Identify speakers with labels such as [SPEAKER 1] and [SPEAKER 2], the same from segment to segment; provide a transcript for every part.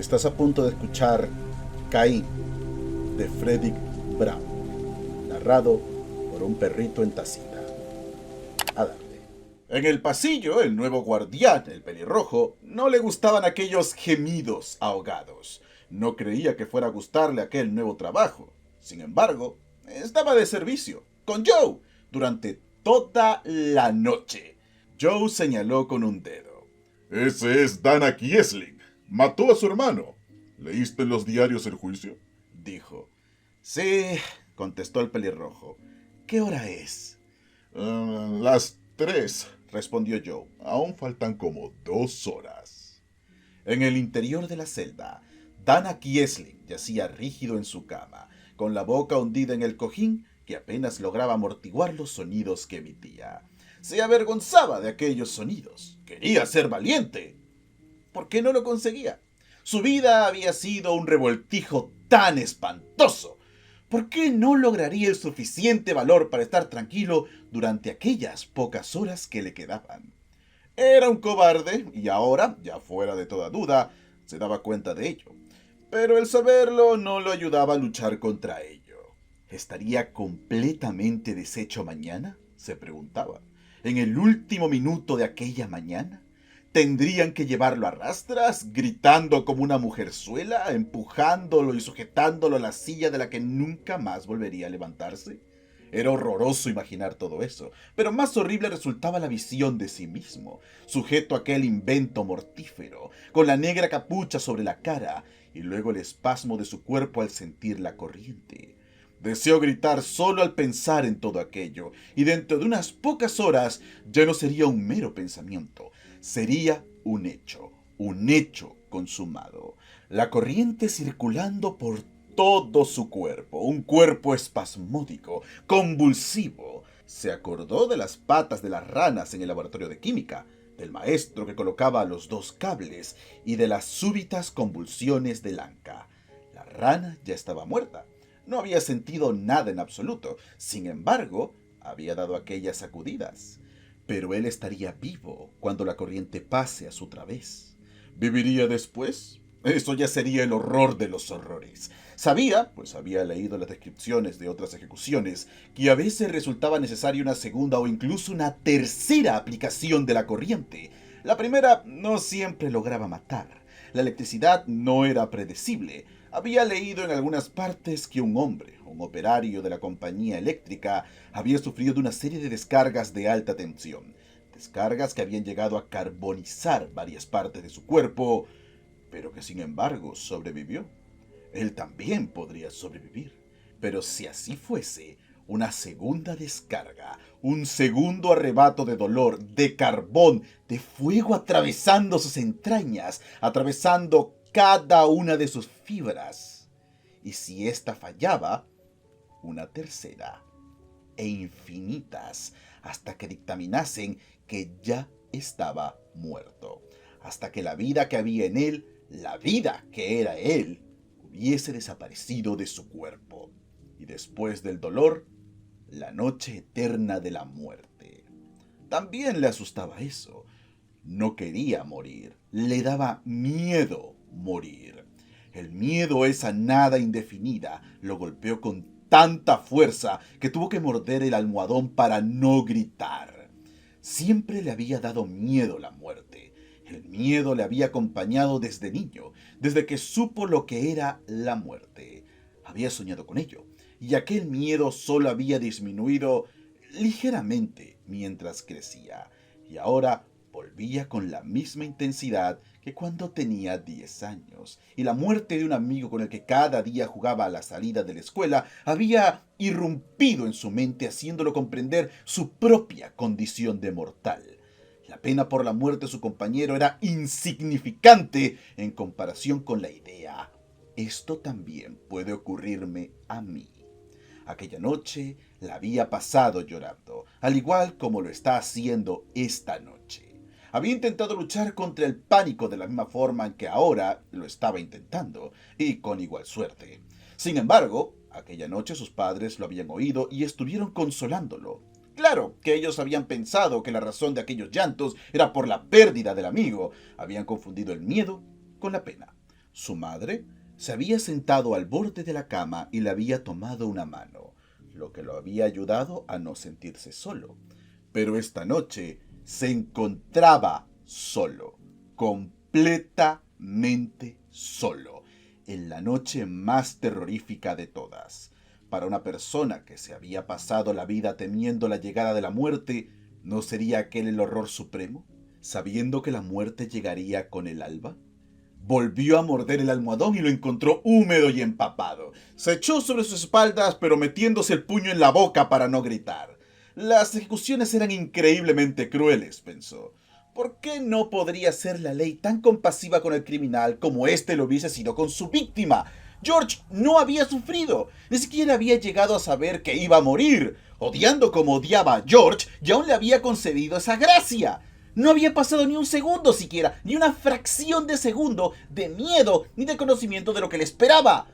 [SPEAKER 1] Estás a punto de escuchar Caín, de Fredric Brown, narrado por un perrito en tacita. A darle. En el pasillo, el nuevo guardián, el pelirrojo, no le gustaban aquellos gemidos ahogados. No creía que fuera a gustarle aquel nuevo trabajo. Sin embargo, estaba de servicio, con Joe, durante toda la noche. Joe señaló con un dedo.
[SPEAKER 2] Ese es Dana Kiesling. Mató a su hermano. ¿Leíste en los diarios el juicio?
[SPEAKER 1] Dijo. Sí, contestó el pelirrojo. ¿Qué hora es?
[SPEAKER 2] Las 3, respondió Joe. Aún faltan como 2 horas.
[SPEAKER 1] En el interior de la celda, Dana Kiesling yacía rígido en su cama, con la boca hundida en el cojín que apenas lograba amortiguar los sonidos que emitía. Se avergonzaba de aquellos sonidos. Quería ser valiente. ¿Por qué no lo conseguía? Su vida había sido un revoltijo tan espantoso. ¿Por qué no lograría el suficiente valor para estar tranquilo durante aquellas pocas horas que le quedaban? Era un cobarde y ahora, ya fuera de toda duda, se daba cuenta de ello. Pero el saberlo no lo ayudaba a luchar contra ello. ¿Estaría completamente deshecho mañana?, se preguntaba. ¿En el último minuto de aquella mañana? ¿Tendrían que llevarlo a rastras, gritando como una mujerzuela, empujándolo y sujetándolo a la silla de la que nunca más volvería a levantarse? Era horroroso imaginar todo eso, pero más horrible resultaba la visión de sí mismo, sujeto a aquel invento mortífero, con la negra capucha sobre la cara, y luego el espasmo de su cuerpo al sentir la corriente. Deseó gritar solo al pensar en todo aquello, y dentro de unas pocas horas ya no sería un mero pensamiento, sería un hecho consumado. La corriente circulando por todo su cuerpo, un cuerpo espasmódico, convulsivo. Se acordó de las patas de las ranas en el laboratorio de química, del maestro que colocaba los 2 cables y de las súbitas convulsiones de Lanka. La rana ya estaba muerta. No había sentido nada en absoluto. Sin embargo, había dado aquellas sacudidas. Pero él estaría vivo cuando la corriente pase a su través. ¿Viviría después? Eso ya sería el horror de los horrores. Sabía, pues había leído las descripciones de otras ejecuciones, que a veces resultaba necesaria una segunda o incluso una tercera aplicación de la corriente. La primera no siempre lograba matar. La electricidad no era predecible. Había leído en algunas partes que un hombre, un operario de la compañía eléctrica, había sufrido de una serie de descargas de alta tensión. Descargas que habían llegado a carbonizar varias partes de su cuerpo, pero que sin embargo sobrevivió. Él también podría sobrevivir. Pero si así fuese, una segunda descarga, un segundo arrebato de dolor, de carbón, de fuego atravesando sus entrañas, atravesando cada una de sus fibras. Y si ésta fallaba, una tercera, e infinitas, hasta que dictaminasen que ya estaba muerto, hasta que la vida que había en él, la vida que era él, hubiese desaparecido de su cuerpo. Y después del dolor, la noche eterna de la muerte. También le asustaba eso. No quería morir, le daba miedo morir. El miedo a esa nada indefinida lo golpeó con tanta fuerza que tuvo que morder el almohadón para no gritar. Siempre le había dado miedo la muerte. El miedo le había acompañado desde niño, desde que supo lo que era la muerte. Había soñado con ello, y aquel miedo solo había disminuido ligeramente mientras crecía, y ahora volvía con la misma intensidad que cuando tenía 10 años, y la muerte de un amigo con el que cada día jugaba a la salida de la escuela había irrumpido en su mente, haciéndolo comprender su propia condición de mortal. La pena por la muerte de su compañero era insignificante en comparación con la idea: esto también puede ocurrirme a mí. Aquella noche la había pasado llorando, al igual como lo está haciendo esta noche. Había intentado luchar contra el pánico de la misma forma en que ahora lo estaba intentando, y con igual suerte. Sin embargo, aquella noche sus padres lo habían oído y estuvieron consolándolo. Claro que ellos habían pensado que la razón de aquellos llantos era por la pérdida del amigo. Habían confundido el miedo con la pena. Su madre se había sentado al borde de la cama y le había tomado una mano, lo que lo había ayudado a no sentirse solo. Pero esta noche se encontraba solo, completamente solo, en la noche más terrorífica de todas. Para una persona que se había pasado la vida temiendo la llegada de la muerte, ¿no sería aquel el horror supremo, sabiendo que la muerte llegaría con el alba? Volvió a morder el almohadón y lo encontró húmedo y empapado. Se echó sobre sus espaldas, pero metiéndose el puño en la boca para no gritar. Las ejecuciones eran increíblemente crueles, pensó. ¿Por qué no podría ser la ley tan compasiva con el criminal como éste lo hubiese sido con su víctima? George no había sufrido, ni siquiera había llegado a saber que iba a morir. Odiando como odiaba a George, ya aún le había concedido esa gracia. No había pasado ni un segundo siquiera, ni una fracción de segundo de miedo ni de conocimiento de lo que le esperaba.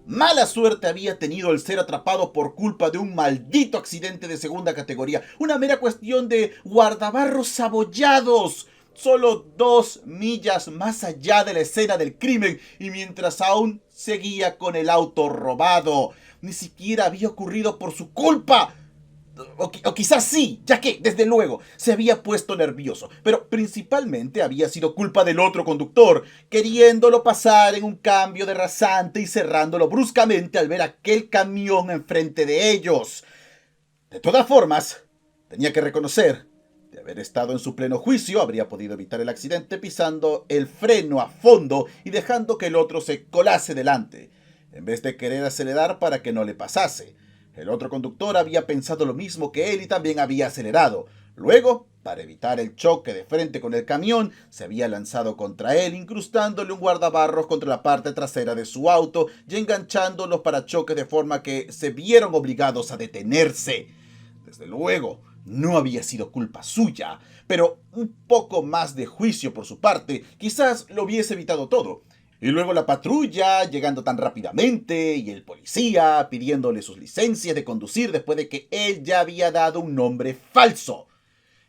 [SPEAKER 1] Mala suerte había tenido el ser atrapado por culpa de un maldito accidente de segunda categoría, una mera cuestión de guardabarros abollados, solo 2 millas más allá de la escena del crimen, y mientras aún seguía con el auto robado. Ni siquiera había ocurrido por su culpa. O quizás sí, ya que, desde luego, se había puesto nervioso, pero principalmente había sido culpa del otro conductor, queriéndolo pasar en un cambio de rasante y cerrándolo bruscamente al ver aquel camión enfrente de ellos. De todas formas, tenía que reconocer, de haber estado en su pleno juicio, habría podido evitar el accidente pisando el freno a fondo y dejando que el otro se colase delante, en vez de querer acelerar para que no le pasase. El otro conductor había pensado lo mismo que él y también había acelerado. Luego, para evitar el choque de frente con el camión, se había lanzado contra él, incrustándole un guardabarros contra la parte trasera de su auto y enganchando los parachoques de forma que se vieron obligados a detenerse. Desde luego, no había sido culpa suya, pero un poco más de juicio por su parte quizás lo hubiese evitado todo. Y luego la patrulla llegando tan rápidamente y el policía pidiéndole sus licencias de conducir después de que él ya había dado un nombre falso.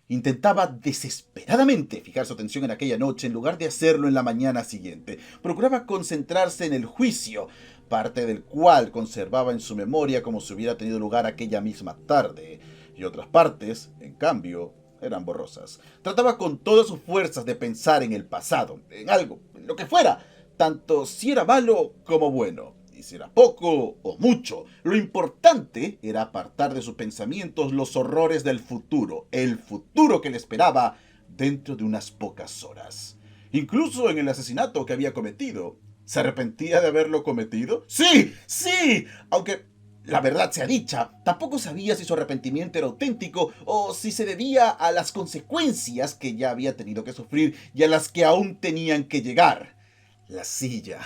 [SPEAKER 1] Intentaba desesperadamente fijar su atención en aquella noche en lugar de hacerlo en la mañana siguiente. Procuraba concentrarse en el juicio, parte del cual conservaba en su memoria como si hubiera tenido lugar aquella misma tarde, y otras partes, en cambio, eran borrosas. Trataba con todas sus fuerzas de pensar en el pasado, en algo, en lo que fuera, tanto si era malo como bueno, y si era poco o mucho. Lo importante era apartar de sus pensamientos los horrores del futuro, el futuro que le esperaba dentro de unas pocas horas. Incluso en el asesinato que había cometido. ¿Se arrepentía de haberlo cometido? ¡Sí! ¡Sí! Aunque la verdad sea dicha, tampoco sabía si su arrepentimiento era auténtico o si se debía a las consecuencias que ya había tenido que sufrir y a las que aún tenían que llegar. La silla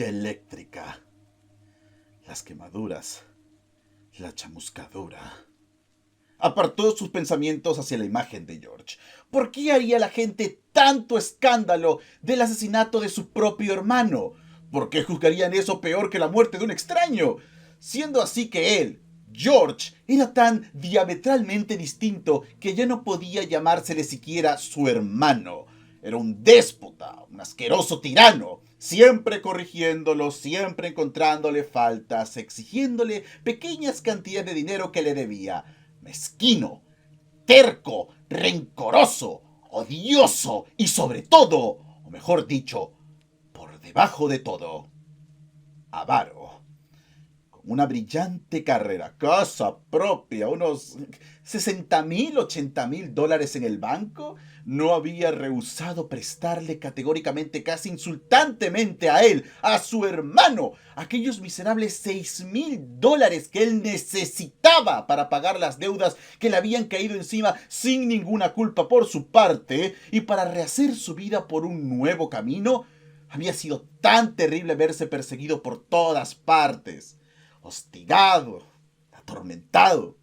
[SPEAKER 1] eléctrica, las quemaduras, la chamuscadura. Apartó sus pensamientos hacia la imagen de George. ¿Por qué haría la gente tanto escándalo del asesinato de su propio hermano? ¿Por qué juzgarían eso peor que la muerte de un extraño? Siendo así que él, George, era tan diametralmente distinto que ya no podía llamársele siquiera su hermano. Era un déspota, un asqueroso tirano, siempre corrigiéndolo, siempre encontrándole faltas, exigiéndole pequeñas cantidades de dinero que le debía. Mezquino, terco, rencoroso, odioso y sobre todo, o mejor dicho, por debajo de todo, avaro. Una brillante carrera, casa propia, unos 60,000, 80,000 dólares en el banco, no había rehusado prestarle categóricamente, casi insultantemente a él, a su hermano, aquellos miserables 6,000 dólares que él necesitaba para pagar las deudas que le habían caído encima sin ninguna culpa por su parte y para rehacer su vida por un nuevo camino. Había sido tan terrible verse perseguido por todas partes, hostigado, atormentado.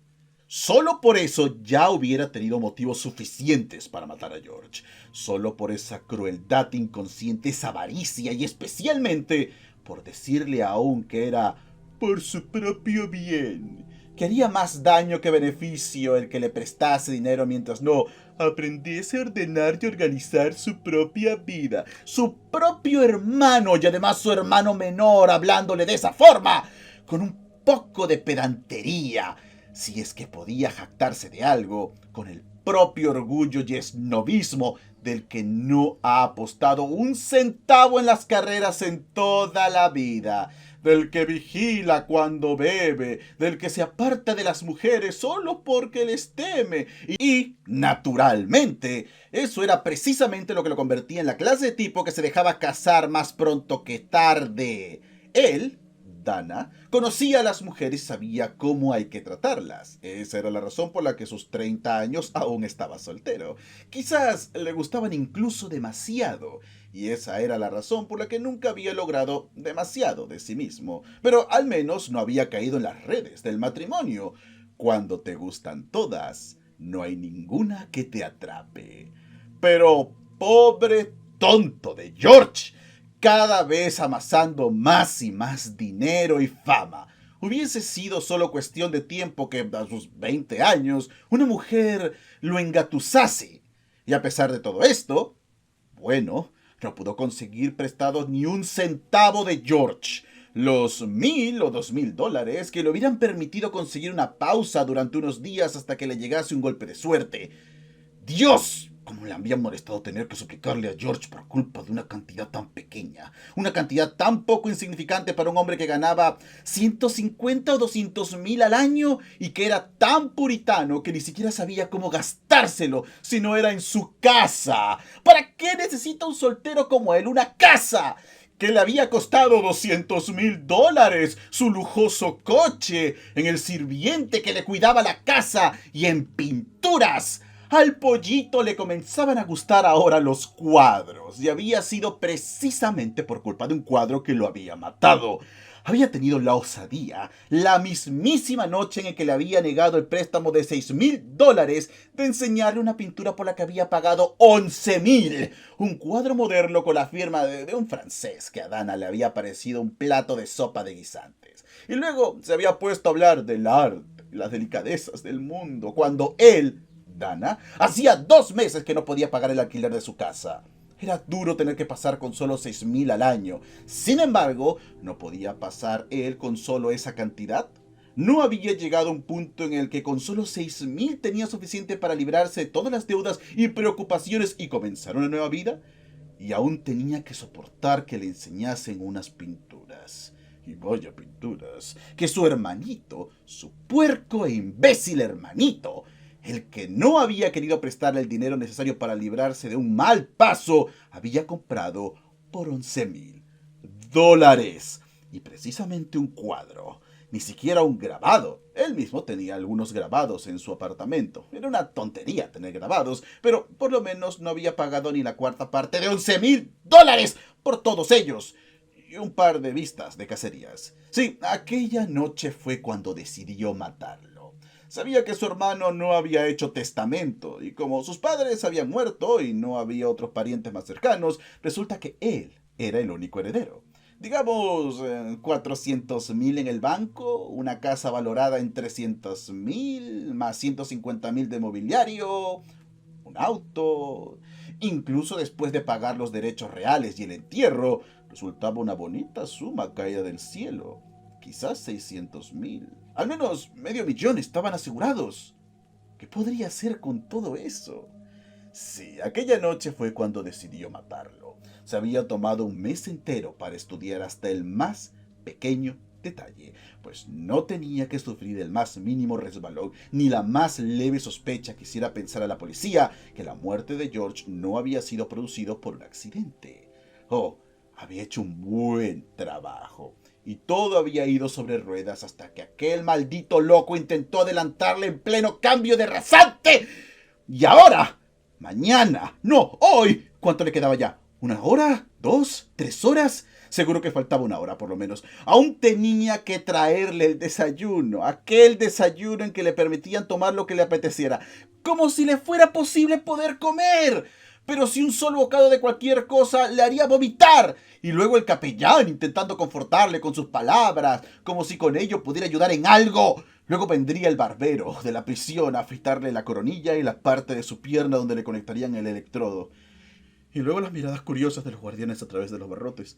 [SPEAKER 1] Solo por eso ya hubiera tenido motivos suficientes para matar a George. Solo por esa crueldad inconsciente, esa avaricia y especialmente por decirle aún que era por su propio bien. que haría más daño que beneficio el que le prestase dinero mientras no aprendiese a ordenar y organizar su propia vida. Su propio hermano, y además su hermano menor, hablándole de esa forma, con un poco de pedantería, si es que podía jactarse de algo, con el propio orgullo y esnobismo del que no ha apostado un centavo en las carreras en toda la vida, del que vigila cuando bebe, del que se aparta de las mujeres solo porque les teme. Y, naturalmente, eso era precisamente lo que lo convertía en la clase de tipo que se dejaba casar más pronto que tarde. Él, Dana, conocía a las mujeres y sabía cómo hay que tratarlas. Esa era la razón por la que a sus 30 años aún estaba soltero. Quizás le gustaban incluso demasiado, y esa era la razón por la que nunca había logrado demasiado de sí mismo. Pero al menos no había caído en las redes del matrimonio. Cuando te gustan todas, no hay ninguna que te atrape. Pero pobre tonto de George, cada vez amasando más y más dinero y fama. Hubiese sido solo cuestión de tiempo que a sus 20 años una mujer lo engatusase. Y a pesar de todo esto, bueno, no pudo conseguir prestados ni un centavo de George. Los $1,000 o $2,000 que le hubieran permitido conseguir una pausa durante unos días hasta que le llegase un golpe de suerte. ¡Dios! Cómo le había molestado tener que suplicarle a George por culpa de una cantidad tan pequeña, una cantidad tan poco insignificante para un hombre que ganaba 150 o 200,000 al año y que era tan puritano que ni siquiera sabía cómo gastárselo si no era en su casa. ¿Para qué necesita un soltero como él una casa que le había costado $200,000, su lujoso coche, en el sirviente que le cuidaba la casa y en pinturas? Al pollito le comenzaban a gustar ahora los cuadros, y había sido precisamente por culpa de un cuadro que lo había matado. Había tenido la osadía, la mismísima noche en que le había negado el préstamo de $6,000, de enseñarle una pintura por la que había pagado 11,000. Un cuadro moderno con la firma de un francés que a Dana le había parecido un plato de sopa de guisantes. Y luego se había puesto a hablar del arte y las delicadezas del mundo, cuando él, Dana, hacía 2 meses que no podía pagar el alquiler de su casa. Era duro tener que pasar con solo 6,000 al año. Sin embargo, ¿no podía pasar él con solo esa cantidad? ¿No había llegado a un punto en el que con solo 6,000 tenía suficiente para librarse de todas las deudas y preocupaciones y comenzar una nueva vida? Y aún tenía que soportar que le enseñasen unas pinturas. Y vaya pinturas, que su hermanito, su puerco e imbécil hermanito, el que no había querido prestarle el dinero necesario para librarse de un mal paso, había comprado por $11,000. Y precisamente un cuadro, ni siquiera un grabado. Él mismo tenía algunos grabados en su apartamento. Era una tontería tener grabados, pero por lo menos no había pagado ni la cuarta parte de $11,000 por todos ellos. Y un par de vistas de cacerías. Sí, aquella noche fue cuando decidió matarlo. Sabía que su hermano no había hecho testamento, y como sus padres habían muerto y no había otros parientes más cercanos, resulta que él era el único heredero. Digamos, 400,000 en el banco, una casa valorada en 300,000, más 150,000 de mobiliario, un auto. Incluso después de pagar los derechos reales y el entierro, resultaba una bonita suma caída del cielo. Quizás 600,000. Al menos $500,000 estaban asegurados. ¿Qué podría hacer con todo eso? Sí, aquella noche fue cuando decidió matarlo. Se había tomado un mes entero para estudiar hasta el más pequeño detalle, pues no tenía que sufrir el más mínimo resbalón ni la más leve sospecha que hiciera pensar a la policía que la muerte de George no había sido producido por un accidente. Oh, había hecho un buen trabajo. Y todo había ido sobre ruedas hasta que aquel maldito loco intentó adelantarle en pleno cambio de rasante. Y ahora, mañana, no, hoy, ¿cuánto le quedaba ya? ¿1 hora? ¿2? ¿3 horas? Seguro que faltaba 1 hora por lo menos. Aún tenía que traerle el desayuno, aquel desayuno en que le permitían tomar lo que le apeteciera, como si le fuera posible poder comer. pero si un solo bocado de cualquier cosa le haría vomitar. Y luego el capellán intentando confortarle con sus palabras, como si con ello pudiera ayudar en algo. Luego vendría el barbero de la prisión a afeitarle la coronilla y la parte de su pierna donde le conectarían el electrodo. Y luego las miradas curiosas de los guardianes a través de los barrotes.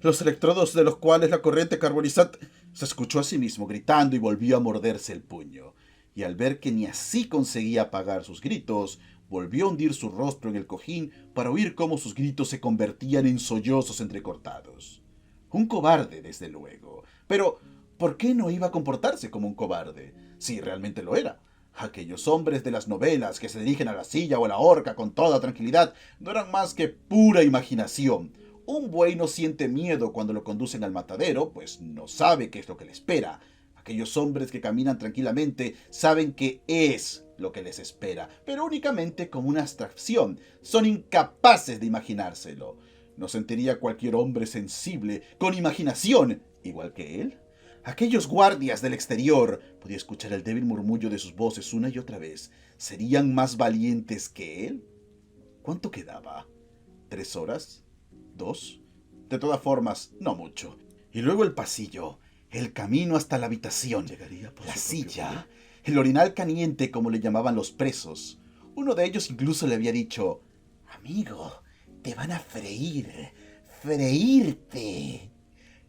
[SPEAKER 1] Los electrodos de los cuales la corriente carbonizante se escuchó a sí mismo gritando y volvió a morderse el puño. Y al ver que ni así conseguía apagar sus gritos, volvió a hundir su rostro en el cojín para oír cómo sus gritos se convertían en sollozos entrecortados. Un cobarde, desde luego. Pero, ¿por qué no iba a comportarse como un cobarde? Si realmente lo era. Aquellos hombres de las novelas que se dirigen a la silla o a la horca con toda tranquilidad no eran más que pura imaginación. Un buey no siente miedo cuando lo conducen al matadero, pues no sabe qué es lo que le espera. Aquellos hombres que caminan tranquilamente saben qué es lo que les espera, pero únicamente como una abstracción. Son incapaces de imaginárselo. ¿No sentiría cualquier hombre sensible, con imaginación, igual que él? Aquellos guardias del exterior, podía escuchar el débil murmullo de sus voces una y otra vez. ¿Serían más valientes que él? ¿Cuánto quedaba? ¿3 horas? ¿2? De todas formas, no mucho. Y luego el pasillo, el camino hasta la habitación, llegaría por la silla, el orinal caliente como le llamaban los presos. Uno de ellos incluso le había dicho: «Amigo, te van a freír, freírte».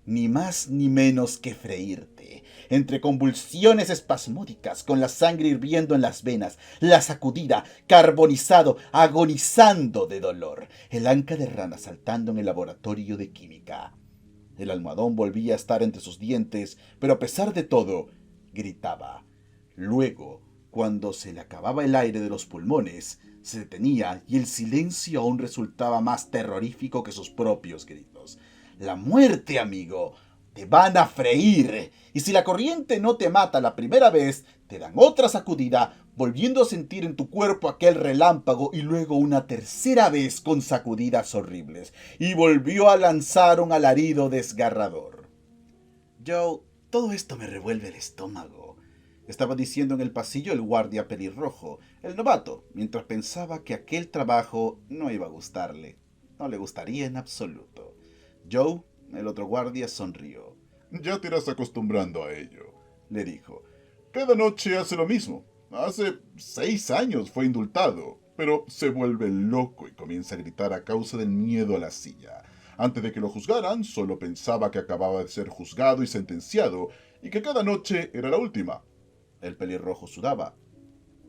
[SPEAKER 1] Ni más ni menos que freírte. Entre convulsiones espasmódicas, con la sangre hirviendo en las venas, la sacudida, carbonizado, agonizando de dolor, el anca de rana saltando en el laboratorio de química. El almohadón volvía a estar entre sus dientes, pero a pesar de todo, gritaba. Luego, cuando se le acababa el aire de los pulmones, se detenía y el silencio aún resultaba más terrorífico que sus propios gritos. La muerte, amigo. Te van a freír. Y si la corriente no te mata la primera vez, te dan otra sacudida, volviendo a sentir en tu cuerpo aquel relámpago y luego una tercera vez con sacudidas horribles. Y volvió a lanzar un alarido desgarrador. Joe, todo esto me revuelve el estómago, estaba diciendo en el pasillo el guardia pelirrojo, el novato, mientras pensaba que aquel trabajo no iba a gustarle. No le gustaría en absoluto. Joe, el otro guardia, sonrió.
[SPEAKER 2] Ya te irás acostumbrando a ello, le dijo. Cada noche hace lo mismo. Hace 6 años fue indultado, pero se vuelve loco y comienza a gritar a causa del miedo a la silla. Antes de que lo juzgaran, solo pensaba que acababa de ser juzgado y sentenciado, y que cada noche era la última.
[SPEAKER 1] El pelirrojo sudaba.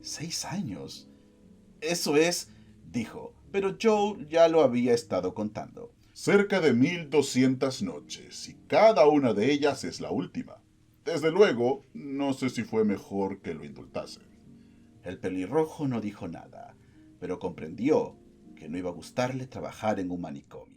[SPEAKER 1] 6 años. Eso es, dijo, pero Joe ya lo había estado contando.
[SPEAKER 2] Cerca de 1200 noches, y cada una de ellas es la última. Desde luego, no sé si fue mejor que lo indultasen.
[SPEAKER 1] El pelirrojo no dijo nada, pero comprendió que no iba a gustarle trabajar en un manicomio.